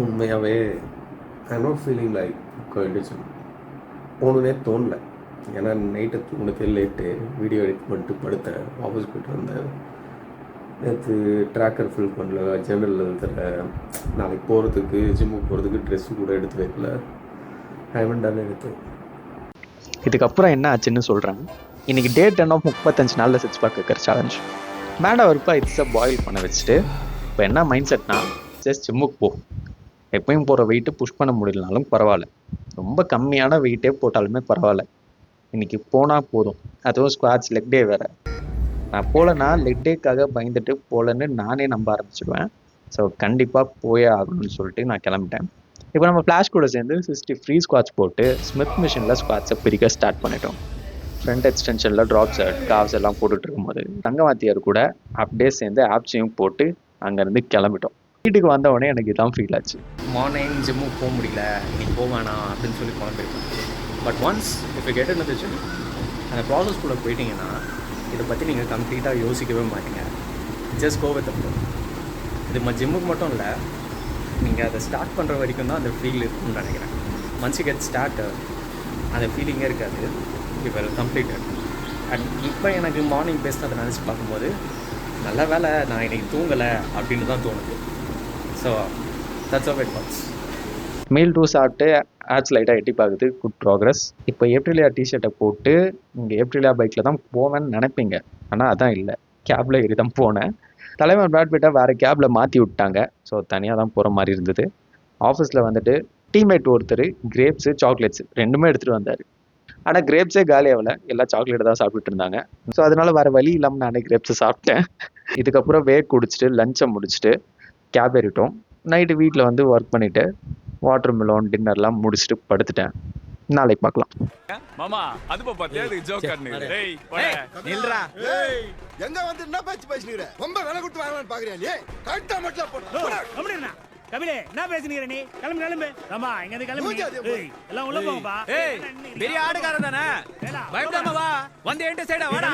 உண்மையாகவே I not feeling like கோயிண்டிஷன் போகணுன்னே தோணல. ஏன்னா நைட்டு தூங்கினதே லேட்டு, வீடியோ எடிட் பண்ணிட்டு படுத்தேன், ஆஃபீஸ் போய்ட்டு வந்தேன். நேற்று ட்ராக்கர் ஃபில் பண்ணல, ஜேர்னல் எழுதுற, நாளைக்கு போகிறதுக்கு ஜிம்முக்கு போகிறதுக்கு ட்ரெஸ்ஸு கூட எடுத்து வைக்கல. ஐ ஹேவன்ட் டன் எனிதிங். இதுக்கப்புறம் என்ன ஆச்சுன்னு சொல்கிறேன். இன்றைக்கி டே 10 ஆஃப் 35 நாளில் சிக்ஸ் பேக் வைக்கிற சேலஞ்ச். மேடை வரைப்பா இட்ஸை பாயில் பண்ண வச்சுட்டு இப்போ என்ன மைண்ட் செட்னா, ஜஸ்ட் ஜிம்முக்கு போ. எப்பயும் போகிற வெயிட்டு புஷ் பண்ண முடியலனாலும் பரவாயில்ல, ரொம்ப கம்மியான வெயிட்டே போட்டாலுமே பரவாயில்ல, இன்றைக்கி போனால் போதும். அதுவும் ஸ்குவாட்ஸ் லெக் டே வேறு. நான் போகலன்னா லெக் டேக்காக பயந்துட்டு போகலன்னு நானே நம்ப ஆரம்பிச்சிடுவேன். ஸோ கண்டிப்பாக போயே ஆகணும்னு சொல்லிட்டு நான் கிளம்பிட்டேன். இப்போ நம்ம ஃப்ளாஷ் கூட சேர்ந்து 60 ஃப்ரீ ஸ்குவாட்ஸ் போட்டு ஸ்மித் மிஷினில் ஸ்குவாட்ஸை பிரிக்க ஸ்டார்ட் பண்ணிட்டோம். ஃப்ரண்ட் எக்ஸ்டென்ஷனில் ட்ராப் செட் காவ்ஸ் எல்லாம் போட்டுட்டு இருக்கும்போது தங்கவாத்தியார் கூட அப்படியே சேர்ந்து ஆப்ஸையும் போட்டு அங்கேருந்து கிளம்பிட்டோம். வீட்டுக்கு வந்தவொடனே எனக்கு இதான் ஃபீல் ஆச்சு. மார்னிங் ஜிம்முக்கு போக முடியல, இன்னைக்கு போவேணாம் அப்படின்னு சொல்லி குழம்பிருக்கேன். பட் ஒன்ஸ் இப்போ கெட் இன் தி ஜிம், அந்த ப்ராசஸ்குள்ளே போயிட்டீங்கன்னா இதை பற்றி நீங்கள் கம்ப்ளீட்டாக யோசிக்கவே மாட்டீங்க. Just go with flow. இது ஜிம்முக்கு மட்டும் இல்லை, நீங்கள் அதை ஸ்டார்ட் பண்ணுற வரைக்கும் தான் அந்த ஃபீல் இருக்குன்னு நினைக்கிறேன். ஒன்ஸ் யூ கெட் ஸ்டார்ட், அந்த ஃபீலிங்கே இருக்காது. You will completed. அண்ட் இப்போ எனக்கு மார்னிங் பேஸ்ட் அதை நினச்சி பார்க்கும்போது நல்ல வேலை நான் இன்றைக்கி தூங்கலை அப்படின்னு தான் தோணுது. So that's of it works. Meal 2 சாப்பிட்டு ஆட்ஸ் லைட்டாக எட்டி பார்க்குது, குட் ப்ராக்ரஸ். இப்போ ஏப்ரிலியா டிஷர்ட்டை போட்டு இங்கே ஏப்ரிலியா பைக்கில் தான் போவேன்னு நினைப்பீங்க, ஆனால் அதான் இல்லை, கேபில் ஏறி தான் போனேன். தலைவர் பேட்மிட்டை வேறு கேபில் மாற்றி விட்டாங்க. ஸோ தனியாக தான் போகிற மாதிரி இருந்தது. ஆஃபீஸில் வந்துட்டு டீம்மேட் ஒருத்தர் கிரேப்ஸு சாக்லேட்ஸு ரெண்டுமே எடுத்துகிட்டு வந்தார். ஆனால் கிரேப்ஸே காலி ஆகலை, எல்லாம் சாக்லேட்டை தான் சாப்பிட்டுட்டு இருந்தாங்க. ஸோ அதனால் வேறு வழி இல்லாமல் நானே கிரேப்ஸை சாப்பிட்டேன். இதுக்கப்புறம் வேக் குடிச்சிட்டு லஞ்சை முடிச்சுட்டு கேப் ஏறிட்டோம். நைட்டு வீட்டில் வந்து ஒர்க் பண்ணிவிட்டு வாட்டர் மெலோன் டின்னர்லாம் முடிச்சுட்டு படுத்துட்டேன். நாளைக்கு பார்க்கலாம். மாமா அது பாத்தியா ஜோக் காட்னீங்க. டேய் நில்றா. ஏய் எங்க வந்து என்ன பேச்சு பேசினீங்க? ரொம்ப விலை கொடுத்து வாங்கலாம்னு பாக்குறியா நீ? கரெக்ட்டா மட்டும் போடு. கம்முனு கபிலே என்ன பேசுனீங்க நீ? கிளம்பு ஆமா இங்க இருந்து கிளம்பு. ஏய் எல்லாம் உள்ள போங்கப்பா. ஏய் பெரிய ஆடுகாரன் தானே, பயப்படாம வா, வந்து என்கிட்ட சைடா வாடா.